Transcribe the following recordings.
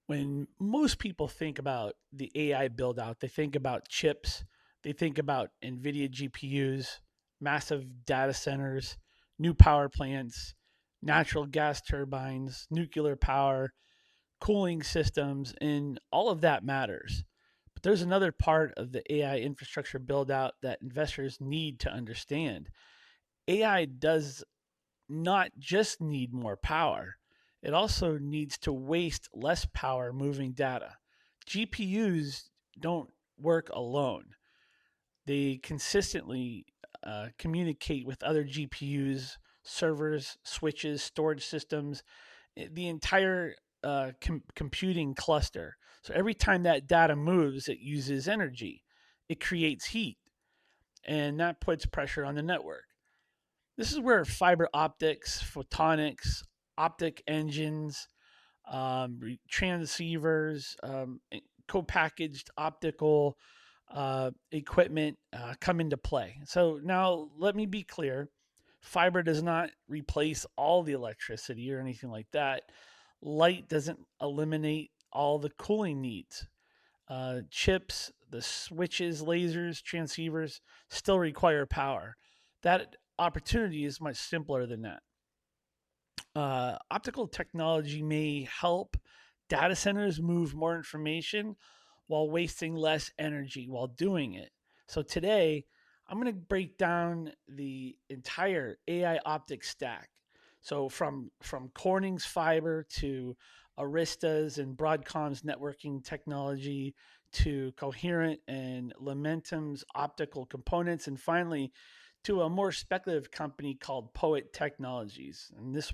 When most people think about the AI build out, they think about chips, they think about NVIDIA GPUs, massive data centers, new power plants, natural gas turbines, nuclear power, cooling systems, and all of that matters. But there's another part of the AI infrastructure build out that investors need to understand. AI does not just need more power, it also needs to waste less power moving data. GPUs don't work alone, they consistently communicate with other GPUs, servers, switches, storage systems, the entire computing cluster. So every time that data moves, it uses energy, it creates heat, and that puts pressure on the network. This is where fiber optics, photonics, optic engines, transceivers, co-packaged optical equipment come into play. So now let me be clear. Fiber does not replace all the electricity or anything like that. Light doesn't eliminate all the cooling needs. Chips, the switches, lasers, transceivers still require power. That opportunity is much simpler than that. Optical technology may help data centers move more information while wasting less energy while doing it. So today, I'm going to break down the entire AI optics stack. So from Corning's fiber to Arista's and Broadcom's networking technology to Coherent and Lumentum's optical components, and finally to a more speculative company called Poet Technologies. And this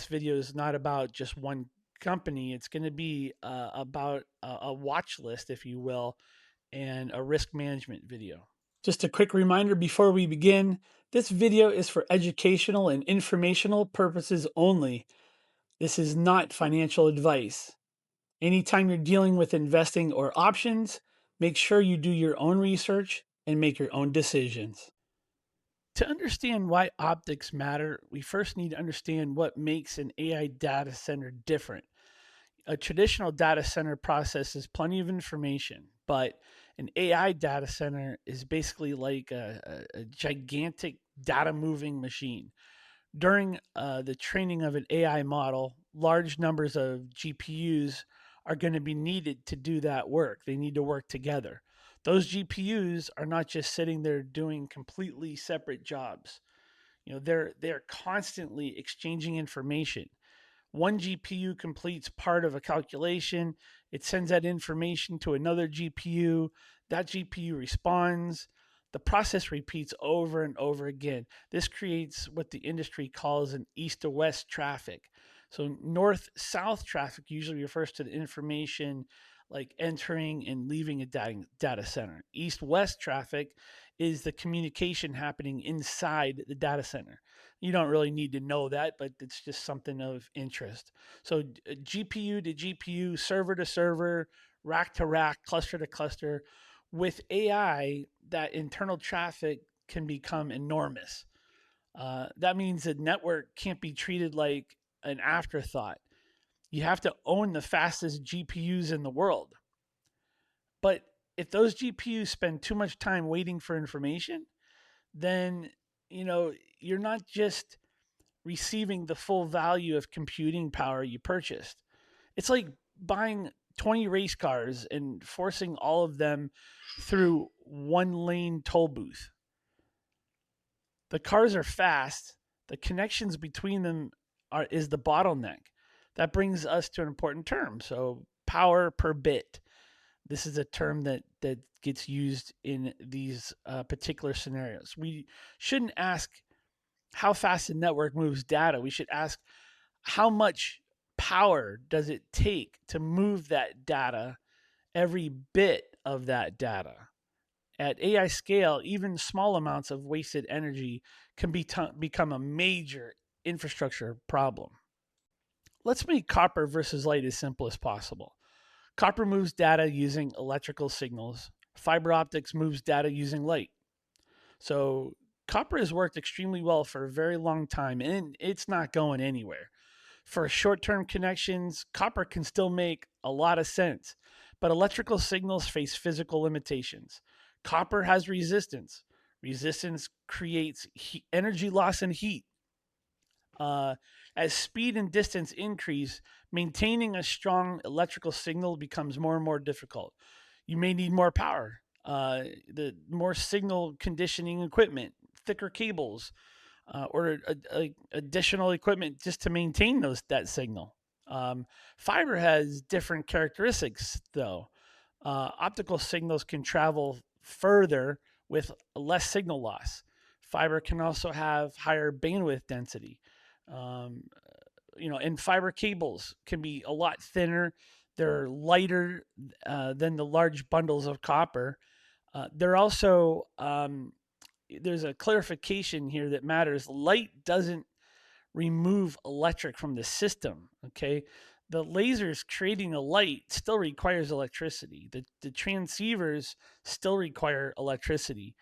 video is not about just one company. It's going to be about a watch list, if you will, and a risk management video. Just a quick reminder before we begin, this video is for educational and informational purposes only. This is not financial advice. Anytime you're dealing with investing or options, make sure you do your own research and make your own decisions. To understand why optics matter, we first need to understand what makes an AI data center different. A traditional data center processes plenty of information, but an AI data center is basically like a gigantic data moving machine. During the training of an AI model, large numbers of GPUs are going to be needed to do that work. They need to work together. Those GPUs are not just sitting there doing completely separate jobs. They're constantly exchanging information. One GPU completes part of a calculation, it sends that information to another GPU, that GPU responds. The process repeats over and over again. This creates what the industry calls an east to west traffic. So, north south traffic usually refers to the information like entering and leaving a data center. East west traffic is the communication happening inside the data center. You don't really need to know that, but it's just something of interest. So GPU to GPU, server to server, rack to rack, cluster to cluster. With AI, that internal traffic can become enormous. That means the network can't be treated like an afterthought. You have to own the fastest GPUs in the world. But if those GPUs spend too much time waiting for information, then you're not just receiving the full value of computing power you purchased. It's like buying 20 race cars and forcing all of them through one lane toll booth. The cars are fast, the connections between them is the bottleneck. That brings us to an important term. So, power per bit. This is a term that gets used in these particular scenarios. We shouldn't ask how fast the network moves data. We should ask how much power does it take to move that data, every bit of that data. At AI scale, even small amounts of wasted energy can become a major infrastructure problem. Let's make copper versus light as simple as possible. Copper moves data using electrical signals. Fiber optics moves data using light. So copper has worked extremely well for a very long time, and it's not going anywhere. For short-term connections, copper can still make a lot of sense, but electrical signals face physical limitations. Copper has resistance. Resistance creates energy loss and heat. Uh, as speed and distance increase, maintaining a strong electrical signal becomes more and more difficult. You may need more power, the more signal conditioning equipment, thicker cables, or additional equipment just to maintain that signal. Fiber has different characteristics, though. Optical signals can travel further with less signal loss. Fiber can also have higher bandwidth density. Um, and fiber cables can be a lot thinner. They're lighter than the large bundles of copper. They're also there's a clarification here that matters. Light doesn't remove electric from the system. Okay, the lasers creating a light still requires electricity. The transceivers still require electricity.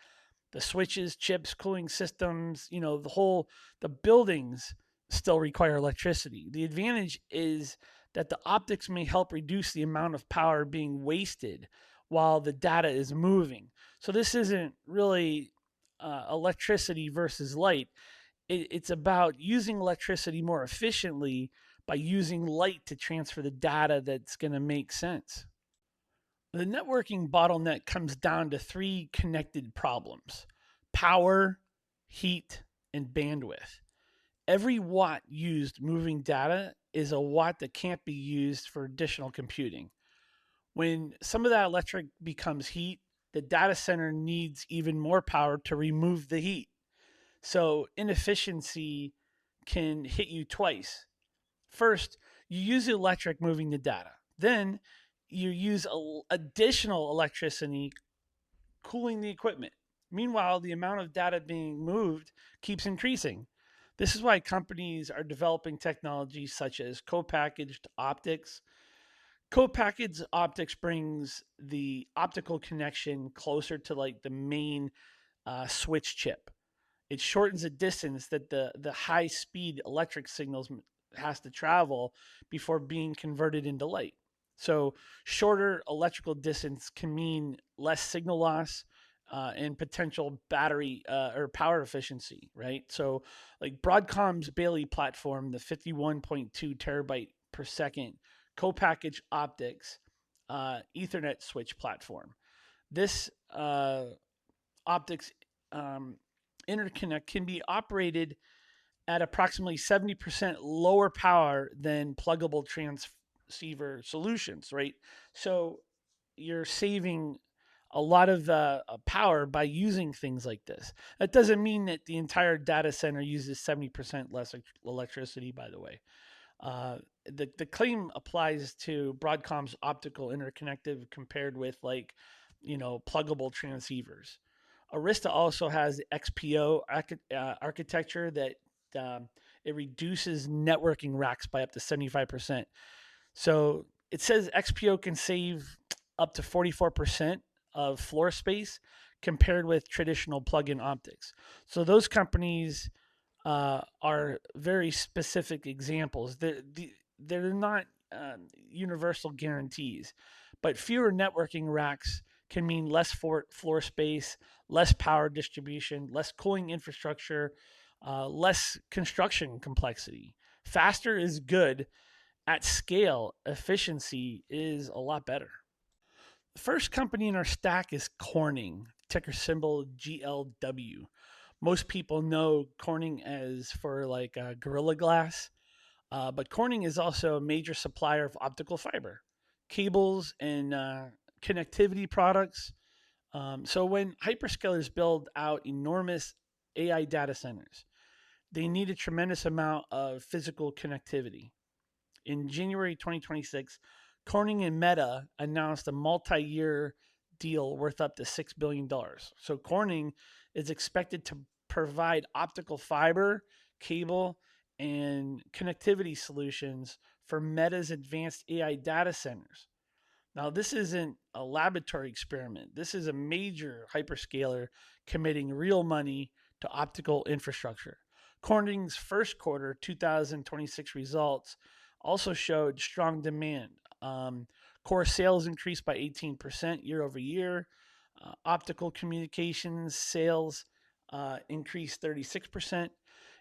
The switches, chips, cooling systems, the buildings still require electricity. The advantage is that the optics may help reduce the amount of power being wasted while the data is moving. So this isn't really electricity versus light. It's about using electricity more efficiently by using light to transfer the data that's going to make sense. The networking bottleneck comes down to three connected problems: power, heat, and bandwidth. Every watt used moving data is a watt that can't be used for additional computing. When some of that electric becomes heat, the data center needs even more power to remove the heat. So inefficiency can hit you twice. First, you use the electric moving the data. Then you use additional electricity cooling the equipment. Meanwhile, the amount of data being moved keeps increasing. This is why companies are developing technologies such as co-packaged optics. Co-packaged optics brings the optical connection closer to like the main switch chip. It shortens the distance that the high speed electric signals has to travel before being converted into light. So shorter electrical distance can mean less signal loss and potential battery or power efficiency, right? So like Broadcom's Bailey platform, the 51.2 terabyte per second co-packaged optics Ethernet switch platform. This optics um, interconnect can be operated at approximately 70% lower power than pluggable transceiver solutions, right? So you're saving a lot of power by using things like this. That doesn't mean that the entire data center uses 70% less electricity, by the way. The claim applies to Broadcom's optical interconnective compared with pluggable transceivers. Arista also has XPO architecture that um, it reduces networking racks by up to 75%. So it says XPO can save up to 44% of floor space compared with traditional plug-in optics. So those companies are very specific examples. They're not universal guarantees, but fewer networking racks can mean less floor space, less power distribution, less cooling infrastructure, less construction complexity. Faster is good. At scale, efficiency is a lot better. The first company in our stack is Corning, ticker symbol GLW. Most people know Corning as for like Gorilla Glass, but Corning is also a major supplier of optical fiber, cables, and connectivity products. So when hyperscalers build out enormous AI data centers, they need a tremendous amount of physical connectivity. In January 2026, Corning and Meta announced a multi-year deal worth up to $6 billion. So Corning is expected to provide optical fiber, cable, and connectivity solutions for Meta's advanced AI data centers. Now, this isn't a laboratory experiment. This is a major hyperscaler committing real money to optical infrastructure. Corning's first quarter 2026 results also showed strong demand. Core sales increased by 18% year over year. Optical communications sales increased 36%.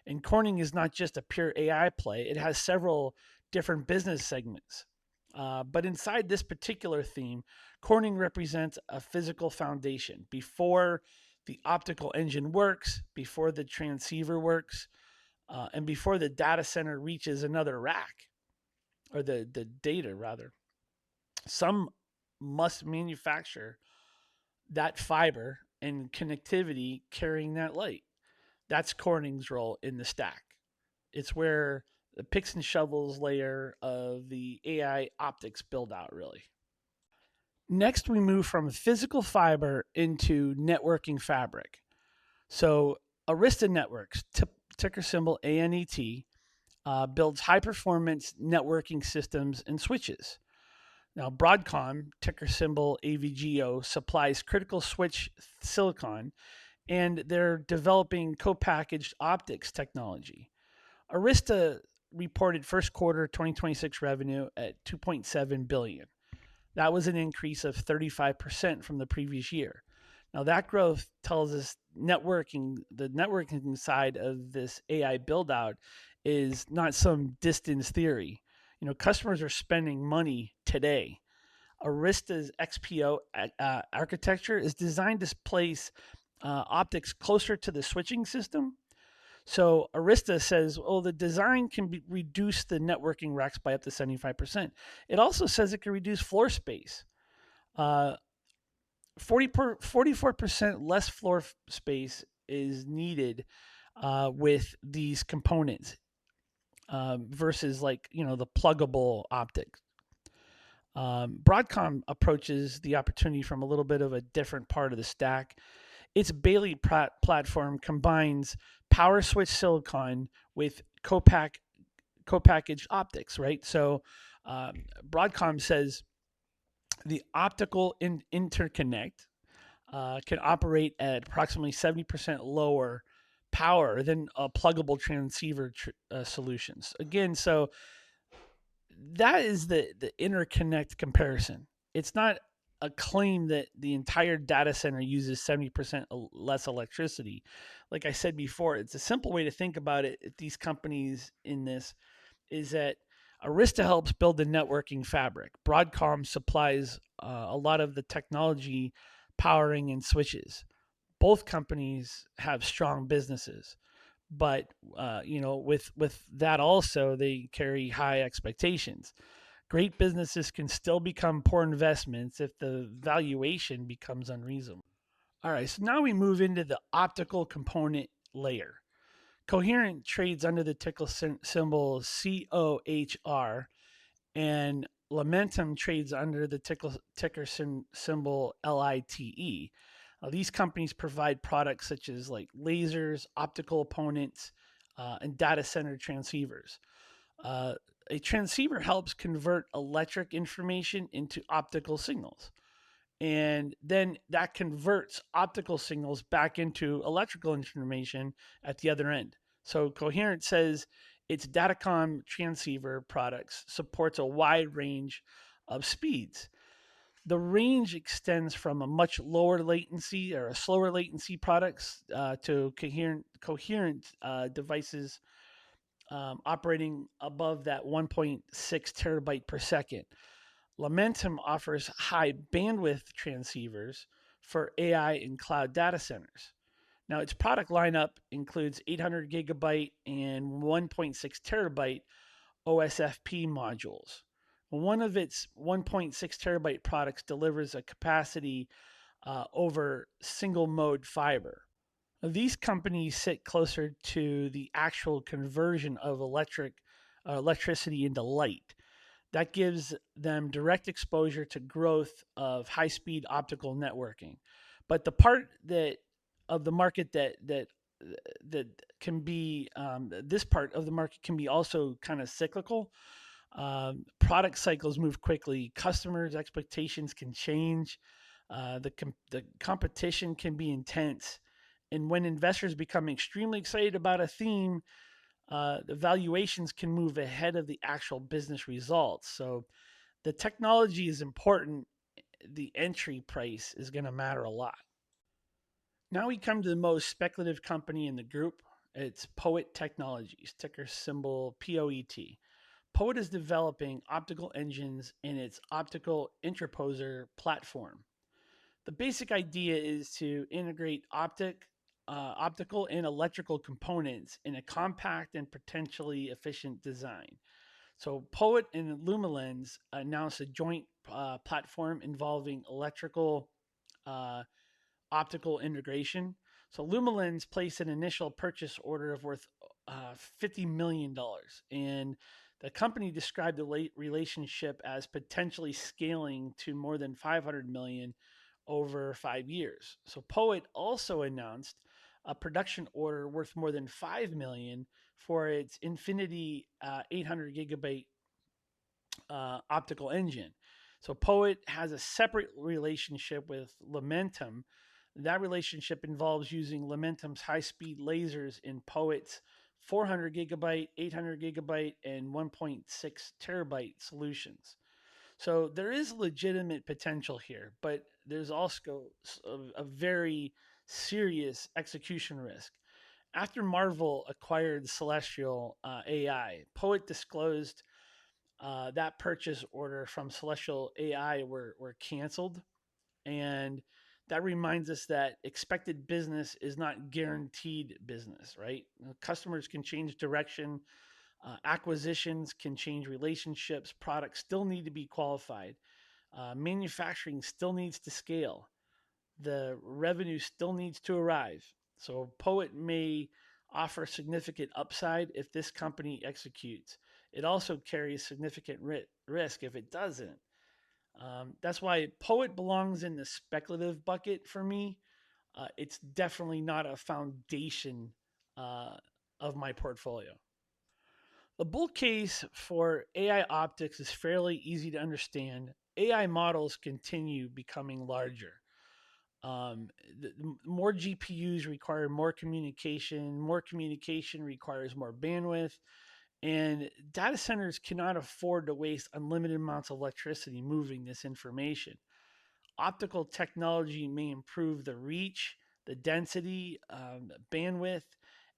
And Corning is not just a pure AI play, it has several different business segments. But inside this particular theme, Corning represents a physical foundation. Before the optical engine works, before the transceiver works, and before the data center reaches another rack, or the data rather, some must manufacture that fiber and connectivity carrying that light. That's Corning's role in the stack. It's where the picks and shovels layer of the AI optics build out, really. Next, we move from physical fiber into networking fabric. So, Arista Networks, ticker symbol ANET, builds high performance networking systems and switches. Now, Broadcom, ticker symbol AVGO, supplies critical switch silicon, and they're developing co-packaged optics technology. Arista reported first quarter 2026 revenue at 2.7 billion. That was an increase of 35% from the previous year. Now that growth tells us the networking side of this AI build out is not some distance theory. Customers are spending money today. Arista's XPO architecture is designed to place optics closer to the switching system. So Arista says, oh, the design can reduce the networking racks by up to 75%. It also says it can reduce floor space. 44% less floor space is needed with these components versus the pluggable optics. Broadcom approaches the opportunity from a little bit of a different part of the stack. Its Bailey platform combines power switch silicon with co-packaged optics, right? So Broadcom says the optical interconnect can operate at approximately 70% lower power than pluggable transceiver solutions. Again, so that is the interconnect comparison. It's not a claim that the entire data center uses 70% less electricity. Like I said before, it's a simple way to think about it. These companies in this is that Arista helps build the networking fabric. Broadcom supplies a lot of the technology, powering, and switches. Both companies have strong businesses, but with that also they carry high expectations. Great businesses can still become poor investments if the valuation becomes unreasonable. All right, so now we move into the optical component layer. Coherent trades under the ticker symbol COHR, and Lumentum trades under the ticker symbol LITE. These companies provide products such as lasers, optical opponents, and data center transceivers. A transceiver helps convert electric information into optical signals. And then that converts optical signals back into electrical information at the other end. So Coherent says its Datacom transceiver products supports a wide range of speeds. The range extends from a much lower latency or a slower latency products to coherent devices operating above that 1.6 terabyte per second. Lumentum offers high bandwidth transceivers for AI and cloud data centers. Now, its product lineup includes 800 gigabyte and 1.6 terabyte OSFP modules. One of its 1.6 terabyte products delivers a capacity over single mode fiber. Now, these companies sit closer to the actual conversion of electricity into light. That gives them direct exposure to growth of high-speed optical networking. But the part that of the market that can be this part of the market can be also kind of cyclical. Product cycles move quickly. Customers' expectations can change. The competition can be intense, And when investors become extremely excited about a theme, the valuations can move ahead of the actual business results. So the technology is important. The entry price is going to matter a lot. Now we come to the most speculative company in the group. It's Poet Technologies, ticker symbol POET. Poet is developing optical engines in its optical interposer platform. The basic idea is to integrate optical and electrical components in a compact and potentially efficient design. So Poet and Lumilens announced a joint platform involving electrical uh, optical integration. So Lumilens placed an initial purchase order of worth $50 million. And the company described the relationship as potentially scaling to more than 500 million over 5 years. So Poet also announced a production order worth more than 5 million for its Infinity 800 gigabyte optical engine. So Poet has a separate relationship with Lumentum. That relationship involves using Lumentum's high-speed lasers in Poet's 400 gigabyte, 800 gigabyte, and 1.6 terabyte solutions. So there is legitimate potential here, but there's also a very serious execution risk. After Marvel acquired Celestial AI, Poet disclosed that purchase order from Celestial AI were canceled. And that reminds us that expected business is not guaranteed business, right? Customers can change direction, acquisitions can change relationships, products still need to be qualified, manufacturing still needs to scale, the revenue still needs to arrive. So Poet may offer significant upside if this company executes. It also carries significant risk if it doesn't. That's why Poet belongs in the speculative bucket for me. It's definitely not a foundation uh, of my portfolio. The bull case for AI optics is fairly easy to understand. AI models continue becoming larger. More GPUs require more communication. More communication requires more bandwidth. And data centers cannot afford to waste unlimited amounts of electricity moving this information. Optical technology may improve the reach, the density, the bandwidth,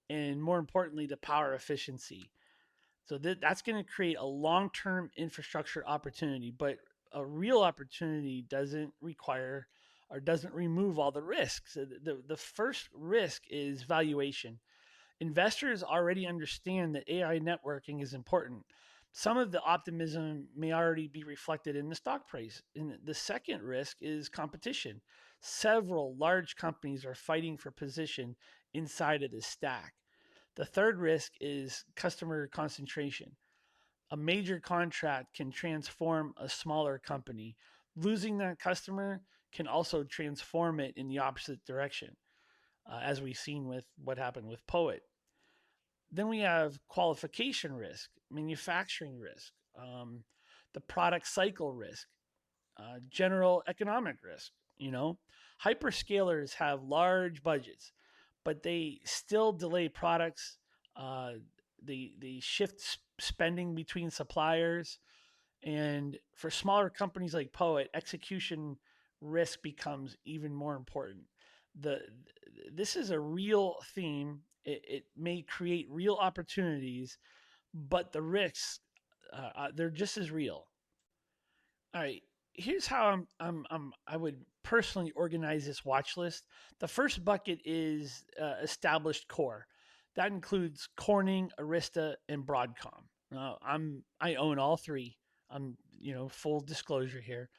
and more importantly, the power efficiency. So that's going to create a long-term infrastructure opportunity, but a real opportunity doesn't require or doesn't remove all the risks. The first risk is valuation. Investors already understand that AI networking is important. Some of the optimism may already be reflected in the stock price. And the second risk is competition. Several large companies are fighting for position inside of this stack. The third risk is customer concentration. A major contract can transform a smaller company. Losing that customer can also transform it in the opposite direction, as we've seen with what happened with Poet. Then we have qualification risk, manufacturing risk, the product cycle risk, general economic risk. You know, hyperscalers have large budgets, but they still delay products. Uh, they shift spending between suppliers, and for smaller companies like Poet, execution risk becomes even more important. The This is a real theme. It may create real opportunities, but the risks they're just as real. All right, here's how I would personally organize this watch list. The first bucket is established core. That includes Corning, Arista, and Broadcom. I own all three. I'm full disclosure here.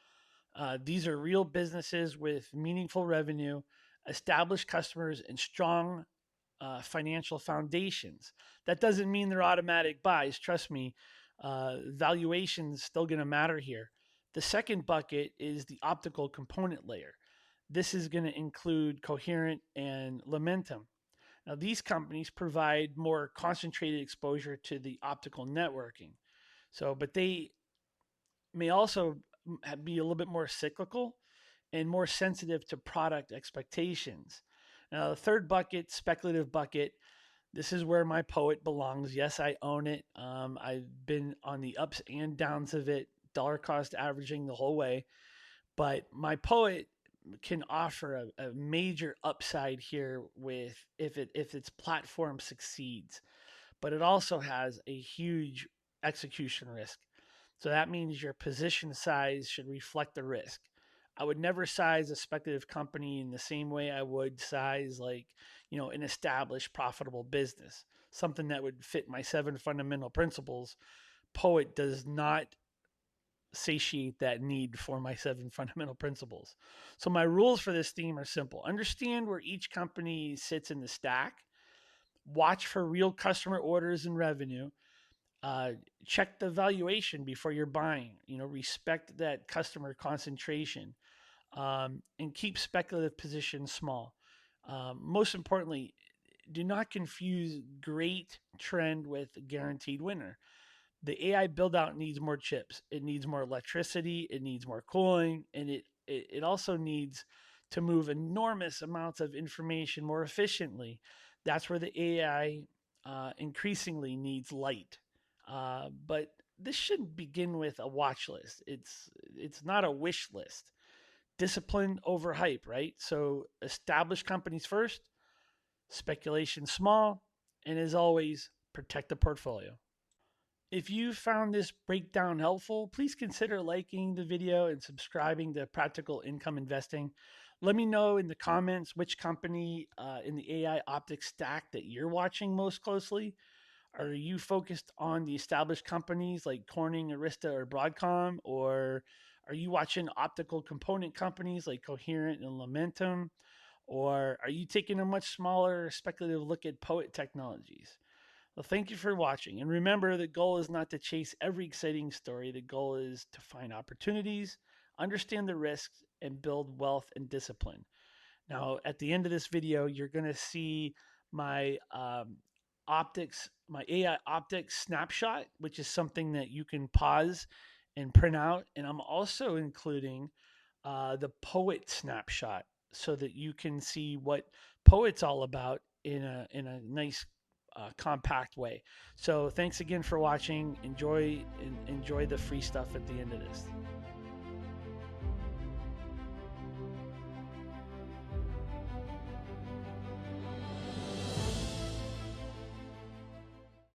These are real businesses with meaningful revenue, established customers, and strong financial foundations. That doesn't mean they're automatic buys. Trust me, valuation's still going to matter here. The second bucket is the optical component layer. This is going to include Coherent and Lumentum. Now, these companies provide more concentrated exposure to the optical networking. So, but they may also be a little bit more cyclical and more sensitive to product expectations. Now, the third bucket, speculative bucket, this is where my poet belongs. Yes, I own it. I've been on the ups and downs of it, dollar cost averaging the whole way. But my poet can offer a major upside here with if its platform succeeds, but it also has a huge execution risk. So that means your position size should reflect the risk. I would never size a speculative company in the same way I would size like, an established profitable business, something that would fit my 7 fundamental principles. Poet does not satiate that need for my 7 fundamental principles. So my rules for this theme are simple. Understand where each company sits in the stack. Watch for real customer orders and revenue. Uh, Check the valuation before you're buying. Respect that customer concentration, and keep speculative positions small. Most importantly, do not confuse great trend with guaranteed winner. The AI build out needs more chips. It needs more electricity. It needs more cooling, and it also needs to move enormous amounts of information more efficiently. That's where the AI increasingly needs light. But this shouldn't begin with a watch list. It's not a wish list. Discipline over hype, right? So establish companies first, speculation small, and as always, protect the portfolio. If you found this breakdown helpful, please consider liking the video and subscribing to Practical Income Investing. Let me know in the comments which company in the AI optics stack that you're watching most closely. Are you focused on the established companies like Corning, Arista, or Broadcom? Or are you watching optical component companies like Coherent and Lumentum? Or are you taking a much smaller speculative look at Poet Technologies? Well, thank you for watching. And remember, the goal is not to chase every exciting story. The goal is to find opportunities, understand the risks, and build wealth and discipline. Now, at the end of this video, you're going to see my my AI optics snapshot, which is something that you can pause and print out. And I'm also including the Poet snapshot so that you can see what Poet's all about in a nice compact way. So thanks again for watching. Enjoy the free stuff at the end of this.